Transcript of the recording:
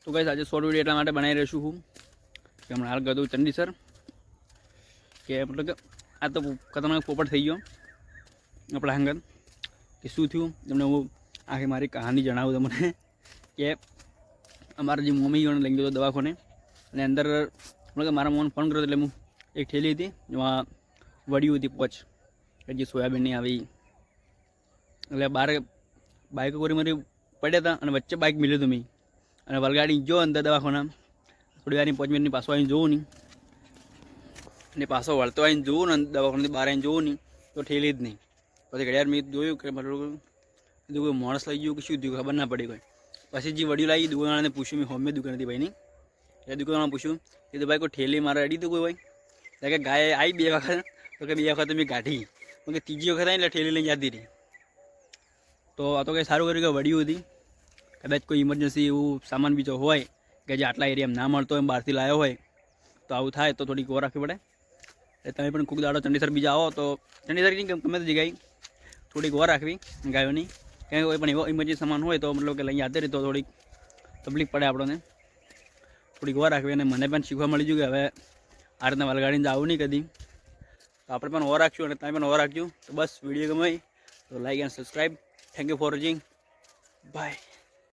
તો ગાઈસ આજે short video એટલા માટે બનાવી રહ્યો છું હું કે હમણાં હાલ ગયું ચંડીસર કે મતલબ કે આ તો ખતરનાક પોપટ થઈ ગયો આપણા હંગત કે શું થયું તમને હું આખી મારી કહાની જણાવું તમને કે અમારા જે મમ્મીઓને લઈ ગયો દવાખાને અને અંદર મતલબ કે મારા મમ્મીને ફોન કર્યો એટલે હું એક ઠેલી હતી એમાં વડિયું હતી પોચ કે જે સોયાબીનની આવી એટલે બાર બાઇક કોરી મારી પડ્યા હતા અને વચ્ચે બાઇક મિલ્યું હતું મેં અને વલગાડી જો અંદર દવાખાના થોડી વારની 5 મિનિટની પાછો આવીને જોવું નહીં અને પાછો વળતો આવીને જોવું ને દવાખાનાથી બહાર આવીને જોવું નહીં તો ઠેલી જ નહીં પછી ઘડિયાળ મેં જોયું કે મતલબ કીધું કોઈ માણસ લઈ ગયું કે શું થયું ખબર ના પડી કોઈ પછી જે વડિયું લાવી દુકાનવાળાને પૂછ્યું મેં હોમે દુકાન હતી ભાઈની એ દુકાનવાળાને પૂછ્યું કે ભાઈ કોઈ ઠેલી મારે અડી તો કોઈ ભાઈ એટલે કે ગાય આવી 2 વખત તો કે 2 વખત મેં કાઢી તો કે ત્રીજી વખત આવી એટલે ઠેલી લઈને જતી રહી તો આ તો કંઈ સારું કર્યું કે વડિયું હતી કદાચ કોઈ ઇમરજન્સી એવું સામાન બીજો હોય કે જે આટલા એરિયામાં ના મળતો હોય બહારથી લાવ્યો હોય તો આવું થાય તો થોડીક વાર રાખવી પડે એટલે તમે પણ ખૂબ દાડો ચંડીસર બીજા આવો તો ચંડીસર ગમે તે જગ્યાએ થોડીક વાર રાખવી ગાયોની કારણ કે કોઈ પણ એવો ઇમરજન્સી સામાન હોય તો મતલબ કે લઈ આવતી રહી તો થોડીક તકલીફ પડે આપણને થોડીક વાર રાખવી અને મને પણ શીખવા મળી ગયું કે હવે આ રીતના વલગાડીને આવું નહીં કદી તો આપણે પણ વાર રાખશું અને તમે પણ વાર રાખજો તો બસ વિડીયો ગમે તો like and subscribe thank you for watching bye.